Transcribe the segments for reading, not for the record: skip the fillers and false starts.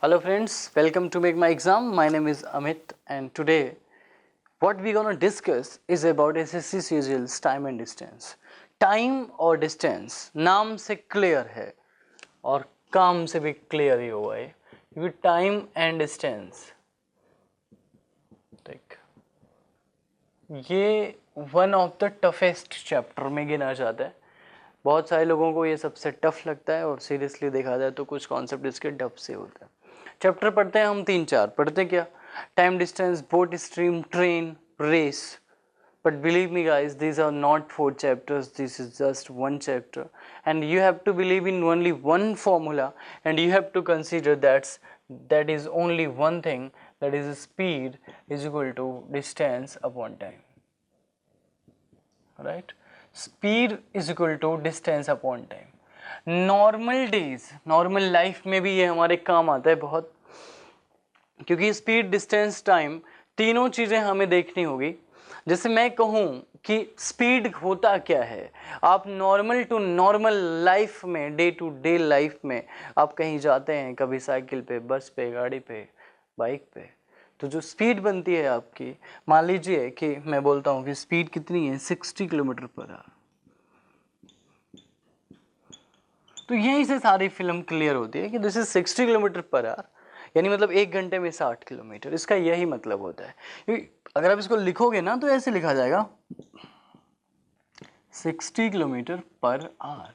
Hello friends, welcome to Make My Exam. My name is Amit and today what we're gonna discuss is about SSC CGL's time and distance. Time और distance नाम से clear है और काम से भी clear ही हुआ है क्योंकि time and distance देख ये one of the toughest chapter में गिना जाता है. बहुत सारे लोगों को ये सबसे टफ लगता है और सीरियसली देखा जाए तो कुछ कॉन्सेप्ट इसके डफ से होता है. चैप्टर पढ़ते हैं हम 3-4 पढ़ते क्या time distance boat stream train race but believe me guys these are not 4 chapters, this is just one chapter and you have to believe in only one formula and you have to consider that is only one thing, that is speed is equal to distance upon time, right? Speed is equal to distance upon time. Normal days normal life में भी ये हमारे काम आता है बहुत, क्योंकि speed distance time तीनों चीज़ें हमें देखनी होगी. जैसे मैं कहूँ कि स्पीड होता क्या है, आप नॉर्मल टू नॉर्मल लाइफ में डे टू डे लाइफ में आप कहीं जाते हैं, कभी साइकिल पे, बस पे, गाड़ी पे, बाइक पे, तो जो स्पीड बनती है आपकी, मान लीजिए कि मैं बोलता हूँ कि स्पीड कितनी है 60 किलोमीटर पर आवर, तो यहीं से सारी फिल्म क्लियर होती है कि this is 60 kilometre per our, यानी मतलब 1 घंटे में 60 किलोमीटर. इसका यही मतलब होता है. क्योंकि अगर आप इसको लिखोगे ना तो ऐसे लिखा जाएगा 60 किलोमीटर पर आवर,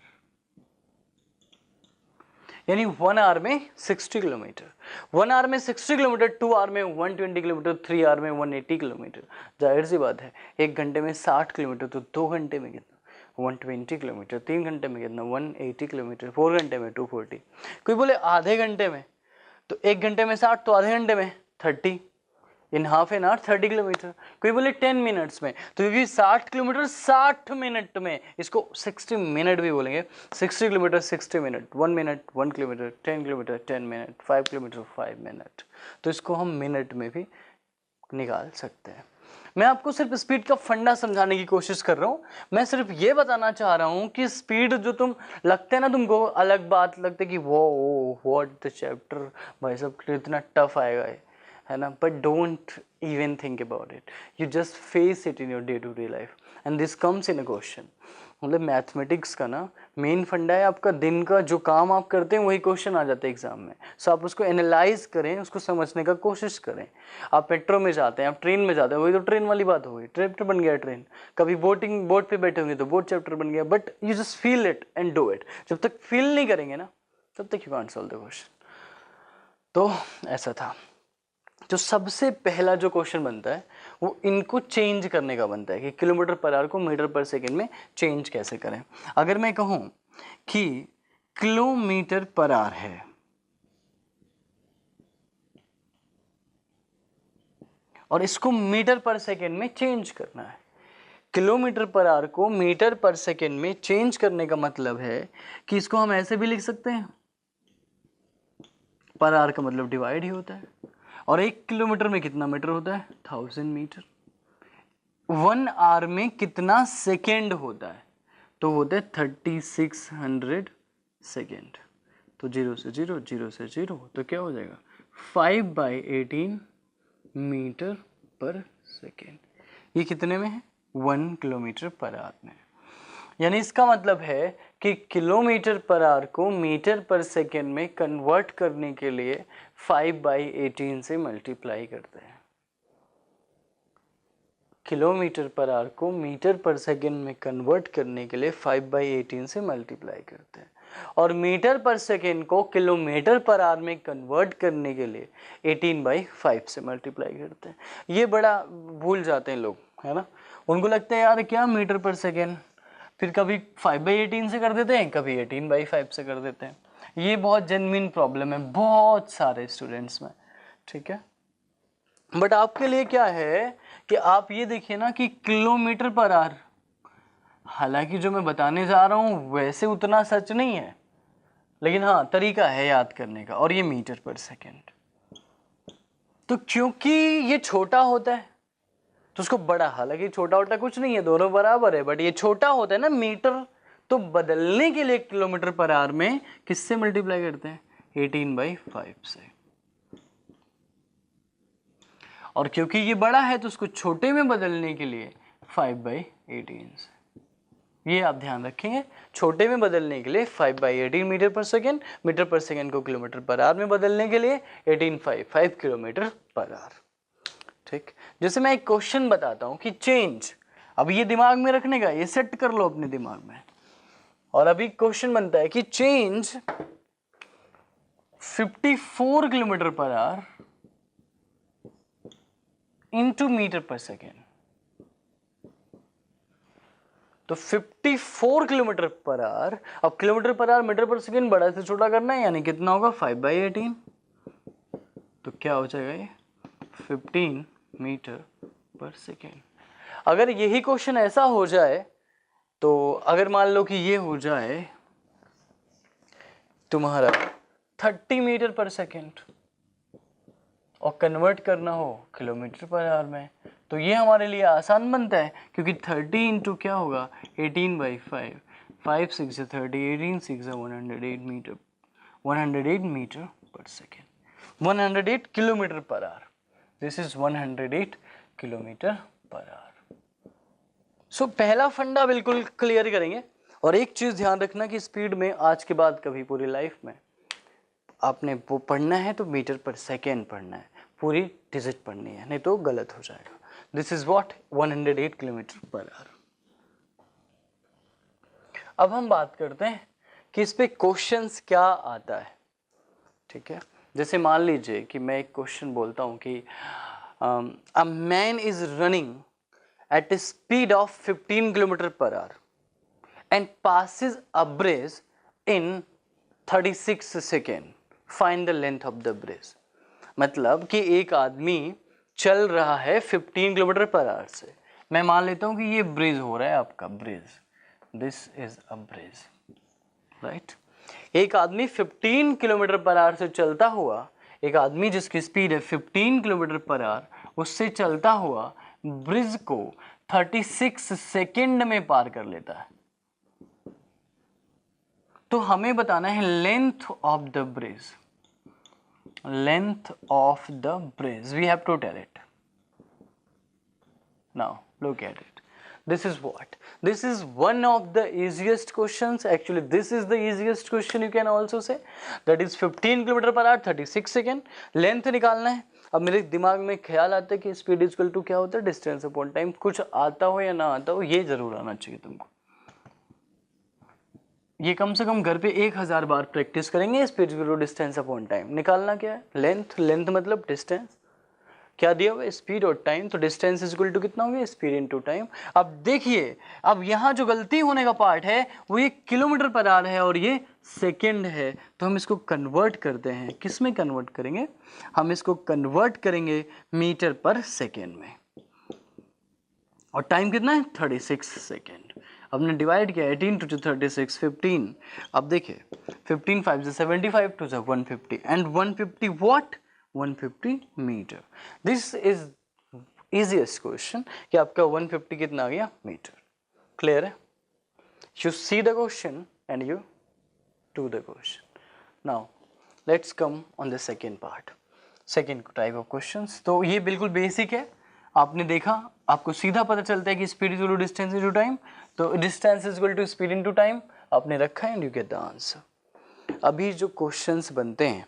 यानी 1 आवर में 60 किलोमीटर, 1 आवर में 60 किलोमीटर, 2 आवर में 120 किलोमीटर, 3 आवर में 180 किलोमीटर. जाहिर सी बात है 1 घंटे में 60 किलोमीटर, तो 2 घंटे में कितना 120 किलोमीटर, 3 घंटे में कितना 180 किलोमीटर, 4 घंटे में 240. कोई बोले आधे घंटे में, तो 1 घंटे में 60, तो आधे घंटे में 30, in half an hour 30 kilometre. कोई बोले 10 मिनट्स में, तो क्योंकि 60 किलोमीटर 60 मिनट में, इसको 60 मिनट भी बोलेंगे. 60 kilometre 60 minute, 1 minute 1 kilometre, 10 kilometre 10 minute, 5 kilometre 5 minute, तो इसको हम मिनट में भी निकाल सकते हैं. मैं आपको सिर्फ स्पीड का फंडा समझाने की कोशिश कर रहा हूँ. मैं सिर्फ ये बताना चाह रहा हूँ कि स्पीड जो तुम लगते है ना, तुमको अलग बात लगता है कि वो व्हाट द चैप्टर, भाई साहब इतना टफ आएगा है ना, but don't even think about it, you just face it in your day to day life and this comes in a question. मतलब मैथमेटिक्स का ना मेन फंडा है, आपका दिन का जो काम आप करते हैं वही क्वेश्चन आ जाता है एग्जाम में. सो आप उसको एनालाइज करें, उसको समझने का कोशिश करें. आप मेट्रो में जाते हैं, आप ट्रेन में जाते हैं, वही तो ट्रेन वाली बात हो गई, चैप्टर बन गया ट्रेन. कभी बोट पे बैठे होंगे तो बोट चैप्टर बन गया. But you just feel it and do it. जब तक फील नहीं करेंगे ना तब तक you can't solve the question. तो ऐसा था. जो सबसे पहला जो क्वेश्चन बनता है वो इनको चेंज करने का बनता है कि किलोमीटर पर आवर को मीटर पर सेकंड में चेंज कैसे करें. अगर मैं कहूं कि किलोमीटर पर आवर है और इसको मीटर पर सेकंड में चेंज करना है, किलोमीटर पर आवर को मीटर पर सेकंड में चेंज करने का मतलब है कि इसको हम ऐसे भी लिख सकते हैं, पर आवर का मतलब डिवाइड ही होता है, और 1 किलोमीटर में कितना मीटर होता है 1000 मीटर. 1 आवर में कितना सेकेंड होता है, तो होता है 3600 सेकेंड. तो 0 से 0, 0 से 0, तो क्या हो जाएगा 5/18 मीटर पर सेकेंड. ये कितने में है 1 किलोमीटर पर आवर में. यानी इसका मतलब है कि किलोमीटर पर आवर को मीटर पर सेकेंड में कन्वर्ट करने के लिए 5/18 से मल्टीप्लाई करते हैं. किलोमीटर पर आवर को मीटर पर सेकेंड में कन्वर्ट करने के लिए 5/18 से मल्टीप्लाई करते हैं, और मीटर पर सेकेंड को किलोमीटर पर आवर में कन्वर्ट करने के लिए 18/5 से मल्टीप्लाई करते हैं. ये बड़ा भूल जाते हैं लोग, है ना. उनको लगता है यार क्या मीटर पर सेकेंड, फिर कभी 5/18 से कर देते हैं, कभी 18/5 से कर देते हैं. ये बहुत जेन्युइन प्रॉब्लम है बहुत सारे स्टूडेंट्स में, ठीक है. बट आपके लिए क्या है कि आप ये देखिए ना कि किलोमीटर पर आवर, हालांकि जो मैं बताने जा रहा हूँ वैसे उतना सच नहीं है, लेकिन हाँ तरीका है याद करने का, और ये मीटर पर सेकेंड. तो क्योंकि ये छोटा होता है तो उसको बड़ा, हालांकि छोटा होता कुछ नहीं है, दोनों बराबर है, बट ये छोटा होता है ना मीटर, तो बदलने के लिए किलोमीटर पर आवर में किससे मल्टीप्लाई करते हैं 18/5 से. और क्योंकि ये बड़ा है तो उसको छोटे में बदलने के लिए 5/18 से, ये आप ध्यान रखेंगे, छोटे में बदलने के लिए 5/18 मीटर पर सेकेंड को किलोमीटर पर आवर में बदलने के लिए 18/5 किलोमीटर पर आवर। ठीक, जैसे मैं एक क्वेश्चन बताता हूं कि चेंज, अब ये दिमाग में रखने का, ये सेट कर लो अपने दिमाग में, और अभी क्वेश्चन बनता है कि change 54 kilometre per hour into metre per second. तो 54 किलोमीटर पर आवर, अब kilometre per hour meter per second बड़ा से छोटा करना है, यानी कितना होगा 5/18, तो क्या हो जाएगा ये 15 मीटर पर सेकेंड। अगर यही क्वेश्चन ऐसा हो जाए, तो अगर मान लो कि ये हो जाए तुम्हारा 30 मीटर पर सेकेंड और कन्वर्ट करना हो किलोमीटर पर आवर में, तो ये हमारे लिए आसान बनता है, क्योंकि 30 इंटू क्या होगा 18/5, 5 6 30, 18 6 108 metre, 108 metre per second, 108 kilometre per hour, this is 108 kilometre per hour. So पहला फंडा बिल्कुल क्लियर करेंगे, और एक चीज ध्यान रखना कि स्पीड में आज के बाद कभी पूरी लाइफ में आपने वो पढ़ना है तो मीटर पर सेकेंड पढ़ना है, पूरी डिजिट पढ़नी है, नहीं तो गलत हो जाएगा। This is what 108 kilometre per our. अब हम बात करते हैं कि इस पे क्वेश्चंस क्या आता है। ठीक है, जैसे मान लीजिए कि मैं एक क्वेश्चन बोलता हूं कि अ man is running at A speed of 15 kilometre per our and passes a bridge in 36 second, find the length of the bridge. मतलब कि एक आदमी चल रहा है 15 किलोमीटर पर आवर से, मैं मान लेता हूं कि ये ब्रिज हो रहा है आपका, bridge, this is a bridge, right. एक आदमी 15 किलोमीटर पर आवर से चलता हुआ, एक आदमी जिसकी स्पीड है 15 किलोमीटर पर आवर, उससे चलता हुआ ब्रिज को 36 सेकेंड में पार कर लेता है। तो हमें बताना है length of the bridge, length of the bridge, we have to tell it. Now look at it, this is what, this is one of the easiest questions, actually this is the easiest question you can also say, that is 15 kilometre per our 36 second, length निकालना है। अब मेरे दिमाग में ख्याल आता है कि स्पीड इक्वल टू क्या होता है डिस्टेंस अपॉन टाइम, कुछ आता हो या ना आता हो ये जरूर आना चाहिए तुमको, ये कम से कम घर पे 1000 बार प्रैक्टिस करेंगे। Speed equal to distance upon time, निकालना क्या है लेंथ, लेंथ मतलब डिस्टेंस, क्या दिया हुआ है स्पीड और टाइम, तो डिस्टेंस इज इक्वल टू कितना हो गया स्पीड इनटू टाइम। अब देखिए, अब यहाँ जो गलती होने का पार्ट है वो ये किलोमीटर पर आवर है और ये सेकेंड है, तो हम इसको कन्वर्ट करते हैं, किस में कन्वर्ट करेंगे, हम इसको कन्वर्ट करेंगे मीटर पर सेकेंड में, और टाइम कितना है 36 सेकेंड। हमने डिवाइड किया 18 टू 36 15, अब देखिए 15 5 से 75 to 150 and 150 what 150 metre. This is easiest question कि आपका 150 कितना आ गया मीटर। क्लियर है? You see the question and you do the question. Now let's come on the second part, second type of questions. तो ये बिल्कुल बेसिक है, आपने देखा, आपको सीधा पता चलता है कि speed is equal to distance into time, तो distance is equal to speed into time आपने रखा है and you get the answer. अभी जो क्वेश्चंस बनते हैं,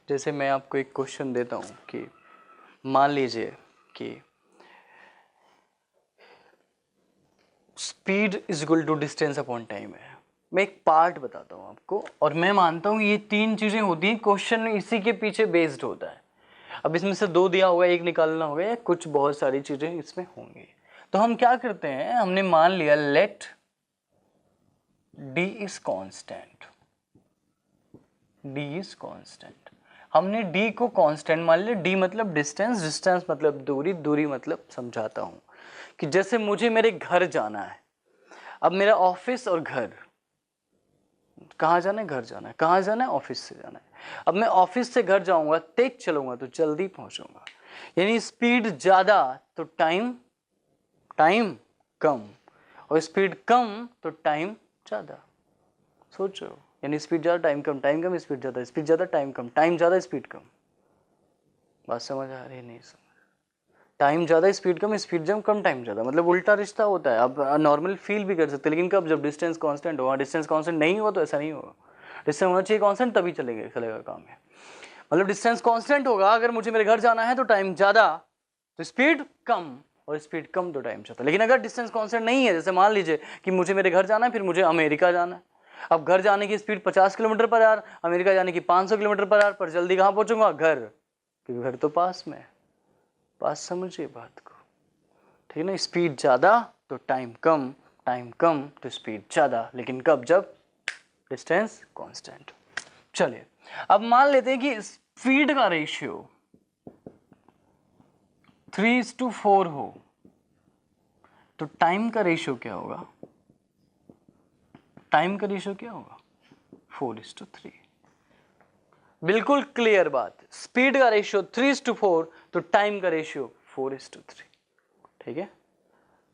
जैसे मैं आपको एक क्वेश्चन देता हूं कि मान लीजिए कि speed is equal to distance upon time है, मैं एक पार्ट बताता हूं आपको, और मैं मानता हूं ये तीन चीजें होती हैं, क्वेश्चन इसी के पीछे बेस्ड होता है। अब इसमें से दो दिया होगा, एक निकालना होगा, या कुछ बहुत सारी चीजें इसमें होंगी। तो हम क्या करते हैं, हमने मान लिया let D is constant, D is constant, हमने डी को कांस्टेंट मान लिया। डी मतलब डिस्टेंस, डिस्टेंस मतलब दूरी, दूरी मतलब समझाता हूं कि जैसे मुझे मेरे घर जाना है, अब मेरा ऑफिस और घर, कहाँ जाना है घर जाना है, कहाँ जाना है ऑफिस से जाना है। अब मैं ऑफिस से घर जाऊंगा, तेज चलूंगा तो जल्दी पहुंचूंगा, यानी स्पीड ज्यादा तो टाइम, टाइम कम, और स्पीड कम तो टाइम ज्यादा। सोचो, यानी स्पीड ज्यादा टाइम कम, टाइम कम स्पीड ज्यादा, स्पीड ज्यादा टाइम कम, टाइम ज्यादा स्पीड कम। बात समझ आ रही है? नहीं समझ? टाइम ज़्यादा स्पीड कम, स्पीड जब कम टाइम ज़्यादा, मतलब उल्टा रिश्ता होता है। आप नॉर्मल फील भी कर सकते हैं, लेकिन कब? जब डिस्टेंस कांस्टेंट हो। डिस्टेंस कांस्टेंट नहीं हुआ तो ऐसा नहीं होगा। डिस्टेंस होना चाहिए कांस्टेंट, तभी चलेगा काम है। मतलब डिस्टेंस कांस्टेंट होगा, अगर मुझे मेरे घर जाना है तो टाइम ज़्यादा तो स्पीड कम, और स्पीड कम तो टाइम ज़्यादा। लेकिन अगर डिस्टेंस कांस्टेंट नहीं है, जैसे मान लीजिए कि मुझे मेरे घर जाना है, फिर मुझे अमेरिका जाना है। अब घर जाने की speed 50 kilometre per our, America जाने की 500 किलोमीटर पर आवर, पर जल्दी कहाँ पहुँचूंगा? घर, क्योंकि घर तो पास में है। बात समझिए बात को, ठीक है ना? स्पीड ज़्यादा तो टाइम कम, टाइम कम तो स्पीड ज़्यादा, लेकिन कब? जब डिस्टेंस कांस्टेंट। चलिए अब मान लेते हैं कि स्पीड का रेशियो 3:4 हो, तो टाइम का रेशियो क्या होगा? टाइम का रेशियो क्या होगा? 4:3। बिल्कुल क्लियर बात। स्पीड का रेशियो 3:4 तो टाइम का रेशियो 4:3। ठीक है,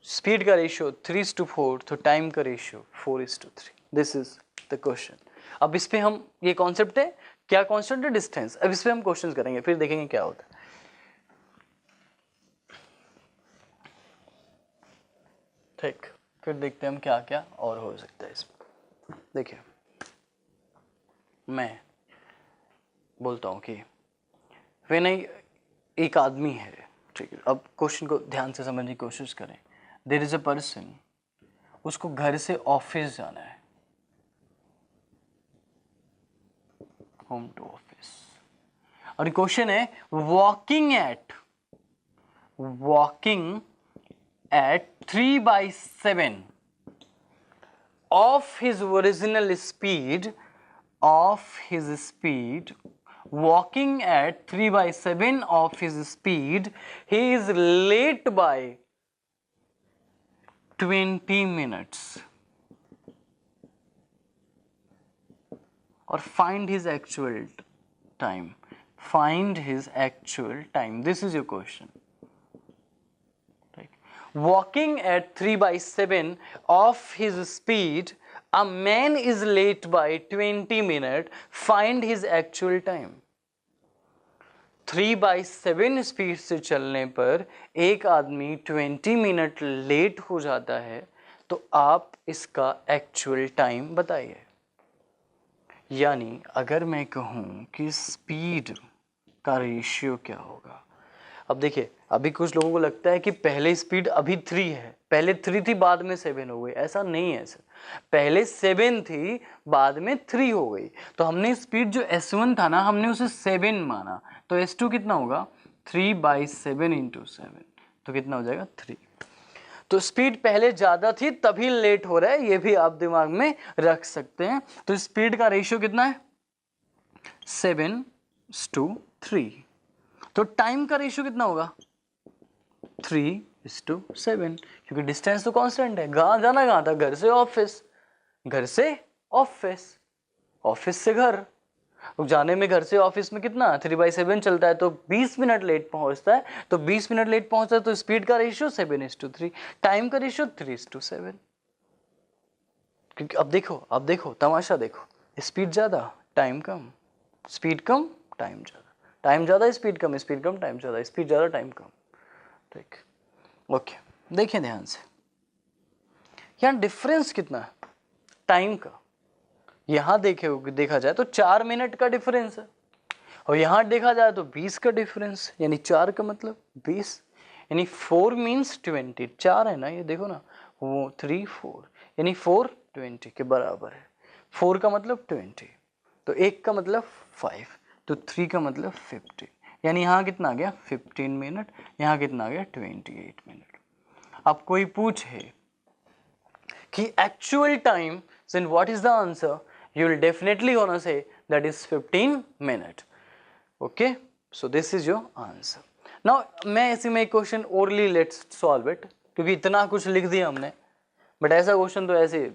स्पीड का रेशियो 3:4 तो टाइम का ratio 4:3। This is the question. अब इस पे हम, ये कॉन्सेप्ट है क्या? कॉन्स्टेंट है डिस्टेंस। अब इस पे हम क्वेश्चंस करेंगे, फिर देखेंगे क्या होता है। ठीक, फिर देखते हैं हम क्या क्या और हो सकता है इसमें। देखिए मैं बोलता हूँ कि वे नहीं, एक आदमी है, ठीक है। अब क्वेश्चन को ध्यान से समझने की कोशिश करें। देयर इज अ पर्सन, उसको घर से ऑफिस जाना है, होम टू ऑफिस। और क्वेश्चन है walking eight 3/7 of his original speed, walking at 3/7 of his speed, he is late by 20 minutes. Or find his actual time. Find his actual time. This is your question. Right. Walking at 3/7 of his speed, a man is late by 20 minutes. Find his actual time. 3/7 speed से चलने पर एक आदमी 20 minute late हो जाता है, तो आप इसका एक्चुअल टाइम बताइए। यानी अगर मैं कहूँ कि स्पीड का रेशियो क्या होगा। अब देखिए, अभी कुछ लोगों को लगता है कि पहले स्पीड अभी 3 है, पहले 3 थी बाद में 7 हो गई। ऐसा नहीं है सर, पहले 7 थी बाद में 3 हो गई। तो हमने स्पीड जो S1 था ना, हमने उसे 7 माना, तो S2 कितना होगा? 3/7 × 7, तो कितना हो जाएगा? 3। तो स्पीड पहले ज़्यादा थी तभी लेट हो रहा है, ये भी आप दिमाग में रख सकते हैं। तो स्पीड का रेशियो कितना है? 7:3। तो टाइम का रेशियो कितना होगा? 3:7, क्योंकि डिस्टेंस तो कांस्टेंट है। कहाँ जाना, कहाँ था? घर से ऑफिस, घर से ऑफिस, ऑफिस से घर। जाने में घर से ऑफिस में कितना? 3/7 चलता है, तो 20 मिनट लेट पहुंचता है। तो 20 मिनट लेट पहुंचता है तो स्पीड का रेशियो 7:3, टाइम का रेशियो 3:7। क्योंकि अब देखो तमाशा देखो, स्पीड ज्यादा टाइम कम, स्पीड कम टाइम ज्यादा, टाइम ज्यादा स्पीड कम, स्पीड कम टाइम ज्यादा, स्पीड ज्यादा टाइम कम। ठीक, ओके, देखिए ध्यान से, यहाँ डिफरेंस कितना है टाइम का? यहाँ देखा जाए तो 4 मिनट का डिफरेंस है, और यहाँ देखा जाए तो 20 का डिफरेंस, यानी 4 का मतलब 20, यानी 4 मीन्स 20। 4 है ना, ये देखो ना, वो 3 4, यानी 4 20 के बराबर है। 4 का मतलब 20, तो 1 का मतलब 5, तो 3 का मतलब 50, यानी यहाँ कितना आ गया? 15 मिनट, यहाँ कितना आ गया? 28 मिनट। अब कोई पूछे कि actual time, then what is the answer? You will definitely gonna say that is 15 minutes. Okay, so this is your answer. Now मैं ऐसे में एक question orally let's solve it, क्योंकि इतना कुछ लिख दिया हमने, बट ऐसा क्वेश्चन तो ऐसे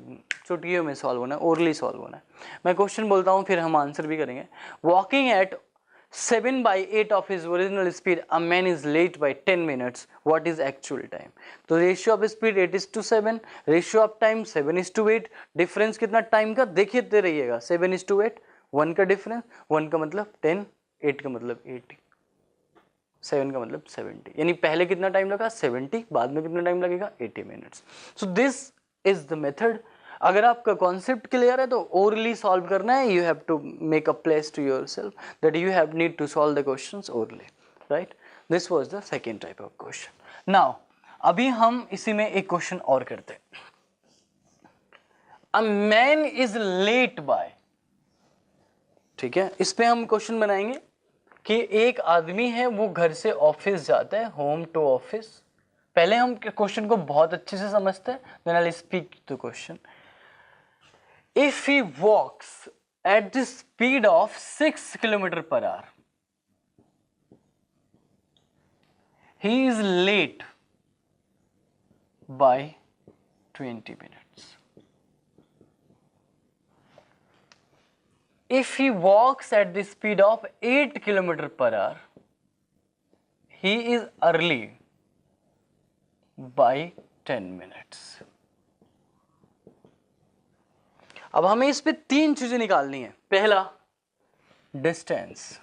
चुटकियों में सॉल्व होना है, ओरली सॉल्व होना है। मैं क्वेश्चन बोलता हूँ, फिर हम आंसर भी करेंगे। Walking at 7/8 of his original speed, a man is late by 10 minutes. What is actual time? तो ratio of speed 8:7, ratio of time 7:8। Difference कितना टाइम का? देखते रहिएगा, 7:8, 1 का डिफरेंस, 1 का मतलब 10, 8 का मतलब 80। 7 का मतलब 70, यानी पहले कितना टाइम लगा 70, बाद में कितना टाइम लगेगा 80 minutes. So this is the method. अगर आपका कॉन्सेप्ट क्लियर है तो ओरली सॉल्व करना है, you have to make a place to yourself that you have need to solve the questions orally, right. This was the second type of question. Now अभी हम इसी में एक क्वेश्चन और करते हैं। A man is late by, ठीक है, इस पे हम क्वेश्चन बनाएंगे कि एक आदमी है वो घर से ऑफिस जाता है, होम टू ऑफिस। पहले हम क्वेश्चन को बहुत अच्छे से समझते हैं, then I will speak the question. If he walks at the speed of 6 kilometre per hour, he is late by 20 minutes. If he walks at the speed of 8 kilometer per hour, he is early by 10 minutes. अब हमें इस पे 3 चीजें निकालनी है। पहला distance,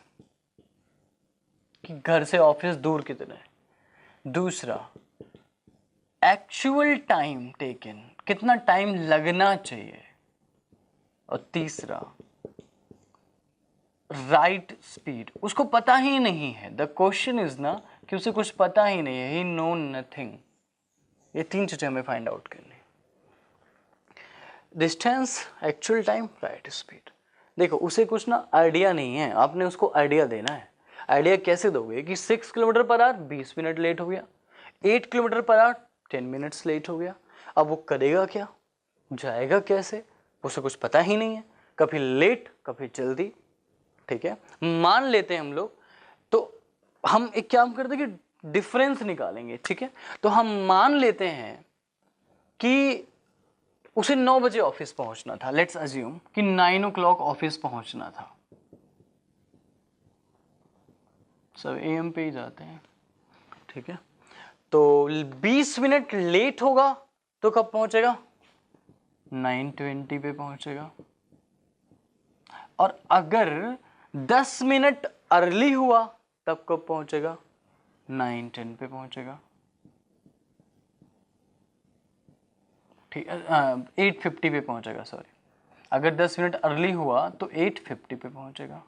कि घर से ऑफिस दूर कितना है। दूसरा एक्चुअल टाइम टेकन, कितना टाइम लगना चाहिए। और तीसरा राइट स्पीड, उसको पता ही नहीं है। द क्वेश्चन इज ना कि उसे कुछ पता ही नहीं है, ही नो नथिंग। ये 3 चीजें हमें फाइंड आउट करनी। Distance, actual time, right speed. देखो उसे कुछ ना आइडिया नहीं है, आपने उसको आइडिया देना है। आइडिया कैसे दोगे कि 6 kilometre per our 20 minute late हो गया, 8 kilometre per our 10 minutes late हो गया। अब वो करेगा क्या, जाएगा कैसे, उसे कुछ पता ही नहीं है, कभी लेट कभी जल्दी, ठीक है। मान लेते हैं हम लोग, तो हम एक काम करते हैं कि डिफरेंस निकालेंगे, ठीक है। तो हम मान लेते हैं कि उसे 9 बजे ऑफिस पहुंचना था। लेट्स अज्यूम कि 9 o'clock ऑफिस पहुंचना था। सब AM पे ही जाते हैं, ठीक है। तो 20 मिनट लेट होगा तो कब पहुंचेगा, 9:20 पे पहुंचेगा। और अगर 10 मिनट अर्ली हुआ तब कब पहुंचेगा, 9:10 पे पहुंचेगा, ठीक है। 8:50 पे पहुंचेगा, सॉरी। अगर 10 मिनट अर्ली हुआ तो 8:50 पे पहुंचेगा।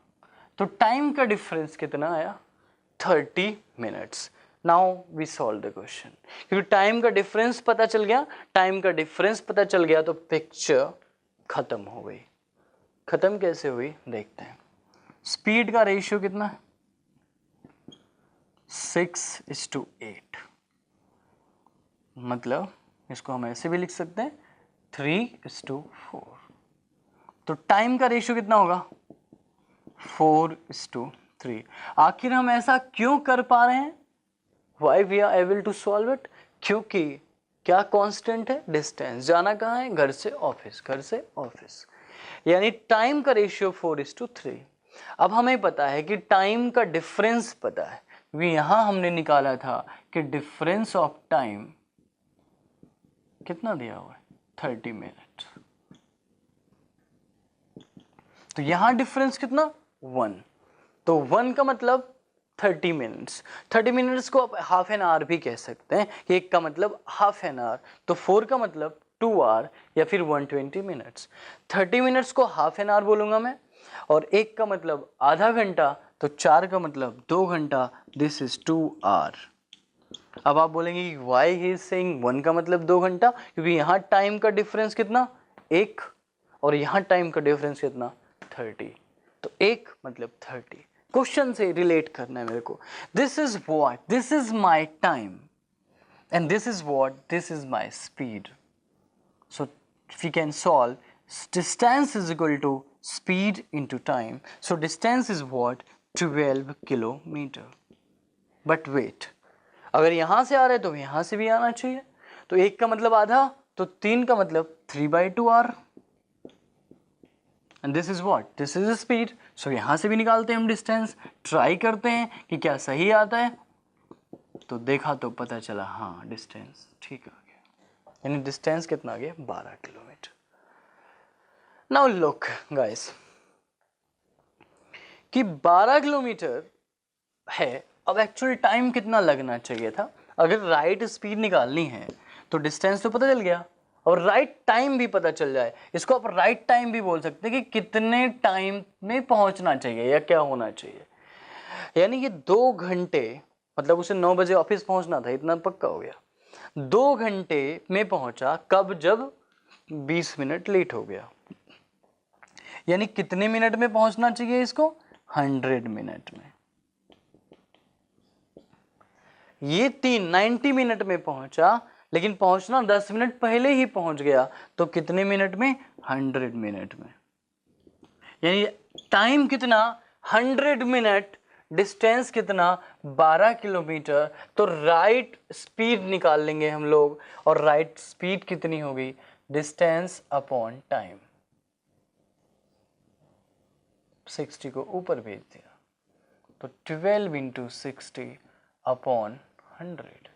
तो टाइम का डिफरेंस कितना आया, 30 minutes. Now we solve the question. क्योंकि टाइम का डिफरेंस पता चल गया, टाइम का डिफरेंस पता चल गया तो पिक्चर खत्म हो गई। खत्म कैसे हुई देखते हैं। स्पीड का रेशियो कितना है, 6:8। मतलब इसको हम ऐसे भी लिख सकते हैं 3:4। तो टाइम का रेशियो कितना होगा, 4:3। आखिर हम ऐसा क्यों कर पा रहे हैं, why we are able to solve it, क्योंकि क्या कांस्टेंट है, डिस्टेंस। जाना कहाँ है, घर से ऑफिस, घर से ऑफिस, यानी टाइम का रेशियो 4:3। अब हमें पता है कि टाइम का डिफरेंस पता है, क्योंकि यहां हमने निकाला था कि डिफरेंस ऑफ टाइम कितना दिया हुआ है, 30 मिनट। तो यहां डिफरेंस कितना, 1। तो 1 का मतलब 30 मिनट्स। 30 मिनट्स को आप हाफ एन आवर भी कह सकते हैं, एक का मतलब हाफ एन आवर, तो 4 का मतलब 2 आवर या फिर 120 मिनट्स। 30 मिनट्स को हाफ एन आवर बोलूंगा मैं, और एक का मतलब आधा घंटा, तो 4 का मतलब 2 घंटा, दिस इज 2 आवर। अब आप बोलेंगे वाई ही इज सेइंग 1 का मतलब 2 घंटा, क्योंकि यहाँ टाइम का डिफरेंस कितना, 1, और यहाँ टाइम का डिफरेंस कितना, 30। तो 1 मतलब 30। क्वेश्चन से रिलेट करना है मेरे को। This is what, this is my time, and this is what, this is my speed. So we can solve distance is equal to speed into time. So distance is what, 12 kilometre. But wait, अगर यहाँ से आ रहे तो यहाँ से भी आना चाहिए। तो 1 का मतलब आधा, तो 3 का मतलब 3/2 are. And this is what, this is speed. So यहाँ से भी निकालते हैं हम डिस्टेंस, ट्राई करते हैं कि क्या सही आता है। तो देखा तो पता चला हाँ डिस्टेंस ठीक आ गया, यानी डिस्टेंस कितना आ गया, 12 किलोमीटर। नाउ लुक गाइस कि 12 किलोमीटर है, अब एक्चुअल टाइम कितना लगना चाहिए था? अगर राइट स्पीड निकालनी है तो डिस्टेंस तो पता चल गया, और राइट टाइम भी पता चल जाए, इसको आप राइट टाइम भी बोल सकते हैं कि कितने टाइम में पहुंचना चाहिए या क्या होना चाहिए। यानी कि 2 घंटे, मतलब उसे 9 बजे ऑफिस पहुंचना था, इतना पक्का हो गया। 2 घंटे में पहुंचा कब? जब 20 मिनट लेट हो गया। यानी कितने मिनट में पहुंचना चाहिए इसको? 100 मिनट में। ये 90 मिनट में पहुंचा, लेकिन पहुंचना 10 मिनट पहले ही पहुंच गया, तो कितने मिनट में? 100 मिनट में। यानी टाइम कितना? 100 मिनट। डिस्टेंस कितना? 12 किलोमीटर। तो राइट स्पीड निकाल लेंगे हम लोग, और राइट स्पीड कितनी होगी? Distance upon time. 60 को ऊपर भेज दिया, तो 12 into 60 upon 100,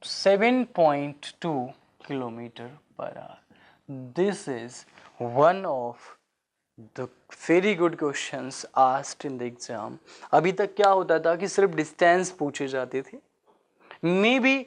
7.2 kilometre per hour. This is one of the very good questions asked in the exam. अभी तक क्या होता था कि सिर्फ डिस्टेंस पूछे जाते थे, मे बी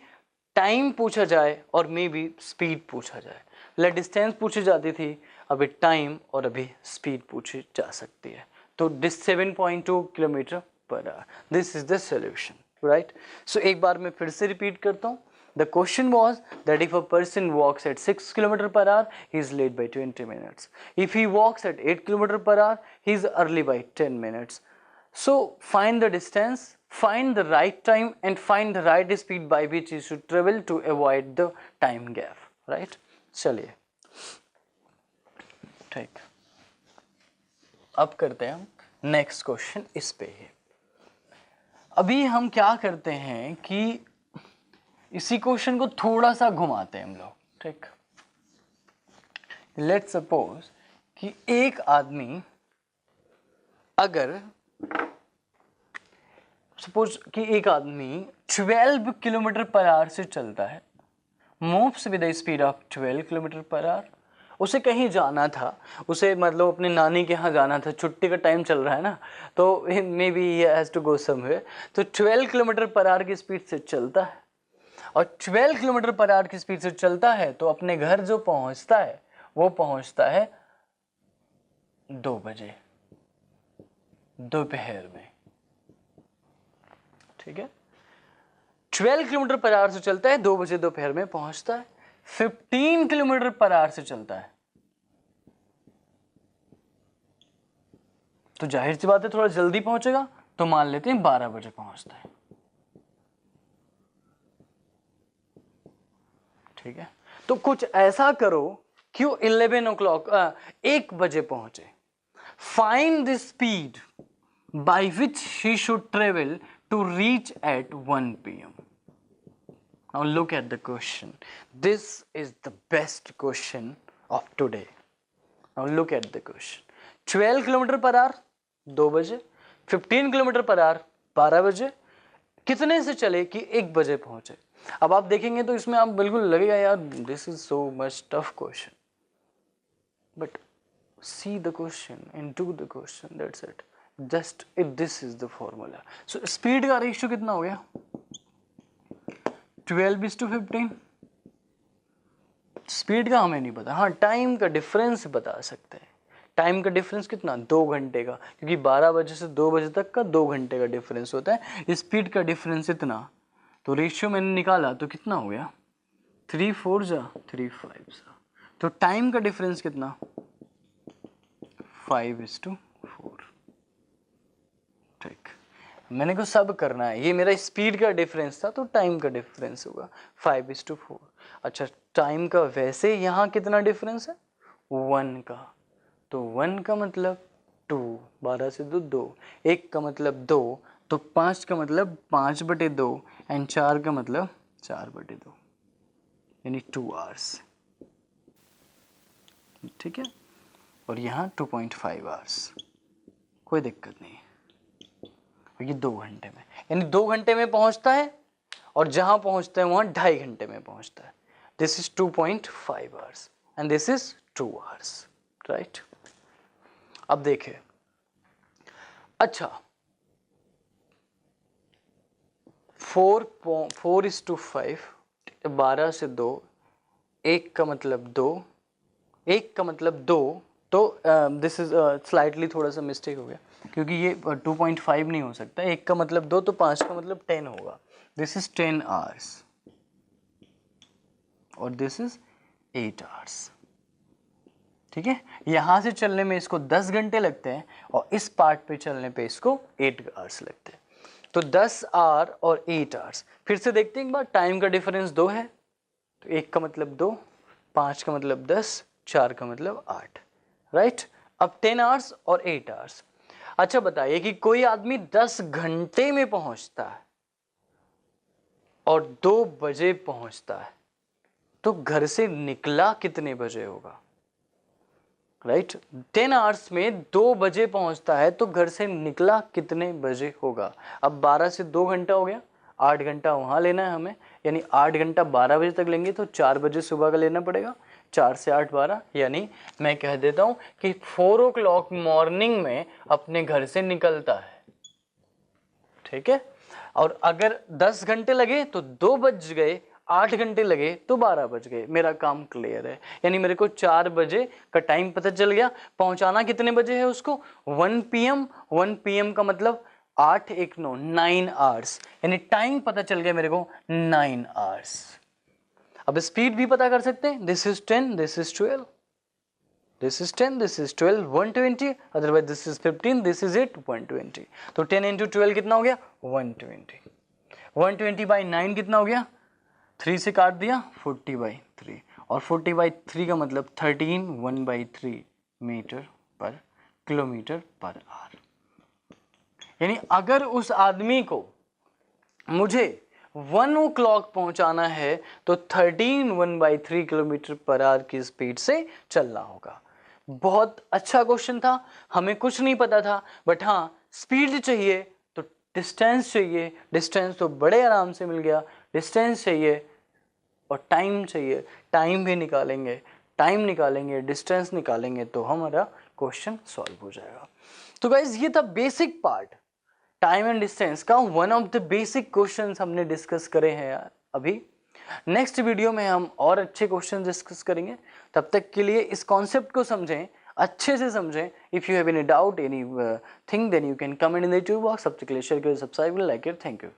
टाइम पूछा जाए और मे बी स्पीड पूछा जाए। पहले डिस्टेंस पूछी जाती थी, अभी टाइम और अभी स्पीड पूछी जा सकती है। तो 7.2 kilometre per hour, this is the solution, right. So एक बार मैं फिर से रिपीट करता हूँ। The question was that if a person walks at 6 km per hour, he is late by 20 minutes. If he walks at 8 km per hour, he is early by 10 minutes. So find the distance, find the right time, and find the right speed by which you should travel to avoid the time gap. Right? चलिए, ठीक, अब करते हैं हम next question. इस पे है, अभी हम क्या करते हैं कि इसी क्वेश्चन को थोड़ा सा घुमाते हैं हम लोग, ठीक। लेट्स सपोज कि एक आदमी, अगर सपोज कि एक आदमी 12 किलोमीटर पर आवर से चलता है, moves with the speed of 12 kilometre per our. उसे कहीं जाना था, उसे मतलब अपने नानी के यहाँ जाना था, छुट्टी का टाइम चल रहा है ना, तो maybe he has to go somewhere. तो 12 किलोमीटर पर आवर की स्पीड से चलता है, और 12 किलोमीटर पर आवर की स्पीड से चलता है, तो अपने घर जो पहुंचता है वो पहुंचता है 2 बजे दोपहर में, ठीक है। 12 किलोमीटर पर आवर से चलता है, 2 बजे दोपहर में पहुंचता है। 15 किलोमीटर पर आवर से चलता है, तो जाहिर सी बात है थोड़ा जल्दी पहुंचेगा, तो मान लेते हैं 12 बजे पहुंचता है, ठीक है। तो कुछ ऐसा करो कि वो 11 o'clock 1 बजे पहुंचे। Find the speed by which he should travel to reach at 1 PM। Now look at the question. This is the best question of today. Now look at the question. 12 kilometre per our 2 बजे, 15 kilometre per our 12 बजे, कितने से चले कि 1 बजे पहुंचे। अब आप देखेंगे तो इसमें आप बिल्कुल लगेगा यार this is so much tough question, but C the question and do the question, that's it. Just if this is the formula. So speed का रेशियो कितना हो गया? 12:15। स्पीड का हमें नहीं पता, हाँ टाइम का डिफरेंस बता सकते हैं। टाइम का डिफरेंस कितना? 2 घंटे का, क्योंकि 12 बजे से 2 बजे तक का 2 घंटे का डिफरेंस होता है। स्पीड का डिफरेंस इतना, तो रेशियो मैंने निकाला तो कितना हो गया? 3 4 जा 3 5 जा। तो टाइम का डिफरेंस कितना? 5:4। ठीक, मैंने को सब करना है, ये मेरा स्पीड का डिफरेंस था, तो टाइम का डिफरेंस होगा 5:4। अच्छा, टाइम का वैसे यहाँ कितना डिफरेंस है? 1 का, तो 1 का मतलब 2, 12 से 2 2, 1 का मतलब 2, तो 5 का मतलब 5/2, एंड 4 का मतलब 4/2, यानी 2 आवर्स, ठीक है। और यहाँ 2.5 आवर्स, कोई दिक्कत नहीं है, ये 2 घंटे में, यानी 2 घंटे में पहुंचता है, और जहां पहुंचता है वहां 2.5 घंटे में पहुंचता है। This is 2.5 hours and this is 2 hours, right. अब देखिए, अच्छा 4:5, 12 से 2, 1 का मतलब 2, 1 का मतलब 2, तो दिस इज स्लाइटली थोड़ा सा मिस्टेक हो गया क्योंकि ये 2.5 नहीं हो सकता, 1 का मतलब 2, तो 5 का मतलब 10 होगा। दिस इज 10 आवर्स और दिस इज 8 आवर्स। ठीक है, यहां से चलने में इसको 10 घंटे लगते हैं और इस पार्ट पे चलने पे इसको 8 आवर्स लगते हैं। तो 10 आवर और 8 आवर्स। फिर से देखते हैं एक बार, टाइम का डिफरेंस 2 है, तो 1 का मतलब 2, 5 का मतलब 10, 4 का मतलब 8, राइट। अब 10 आवर्स और 8 आवर्स। अच्छा बताइए कि कोई आदमी 10 घंटे में पहुंचता है और 2 बजे पहुंचता है, तो घर से निकला कितने बजे होगा, राइट। 10 आवर्स में 2 बजे पहुंचता है तो घर से निकला कितने बजे होगा। अब 12 से 2 घंटा हो गया, 8 घंटा वहां लेना है हमें, यानी 8 घंटा 12 बजे तक लेंगे तो 4 बजे सुबह का लेना पड़ेगा। 4 से 8 12, यानी मैं कह देता हूं कि 4 o'clock मॉर्निंग में अपने घर से निकलता है। ठीक है, और अगर 10 घंटे लगे तो 2 बज गए, 8 घंटे लगे तो 12 बज गए। मेरा काम क्लियर है, यानी मेरे को 4 बजे का टाइम पता चल गया। पहुंचाना कितने बजे है उसको, 1 PM। 1 PM का मतलब 8 1 9, 9 आवर्स, यानी टाइम पता चल गया मेरे को 9 आवर्स। अब स्पीड भी पता कर सकते हैं, this is 10, this is 12, this is 10, this is 12, 120, otherwise this is 15, this is 8, 120। तो 10 into 12 कितना हो गया, 120। 120 by 9 कितना हो गया, 3 से काट दिया, 40/3, और 40/3 का मतलब 13, 1/3 मीटर पर किलोमीटर पर आवर। यानी अगर उस आदमी को मुझे 1 o'clock पहुंचाना है तो 13 1/3 किलोमीटर पर आवर की स्पीड से चलना होगा। बहुत अच्छा क्वेश्चन था, हमें कुछ नहीं पता था, बट हाँ स्पीड चाहिए तो डिस्टेंस चाहिए, डिस्टेंस तो बड़े आराम से मिल गया। डिस्टेंस चाहिए और टाइम चाहिए, टाइम भी निकालेंगे, टाइम निकालेंगे, डिस्टेंस निकालेंगे तो हमारा क्वेश्चन सॉल्व हो जाएगा। तो गाइज ये था basic part, time and distance का one of the basic questions हमने डिस्कस करे हैं यार अभी। नेक्स्ट वीडियो में हम और अच्छे क्वेश्चन डिस्कस करेंगे। तब तक के लिए इस कॉन्सेप्ट को समझें, अच्छे से समझें। If you have any doubt any thing then you can comment in the YouTube box. अब तक के लिए शेयर करें, सब्सक्राइब करें, लाइक करें। Thank you.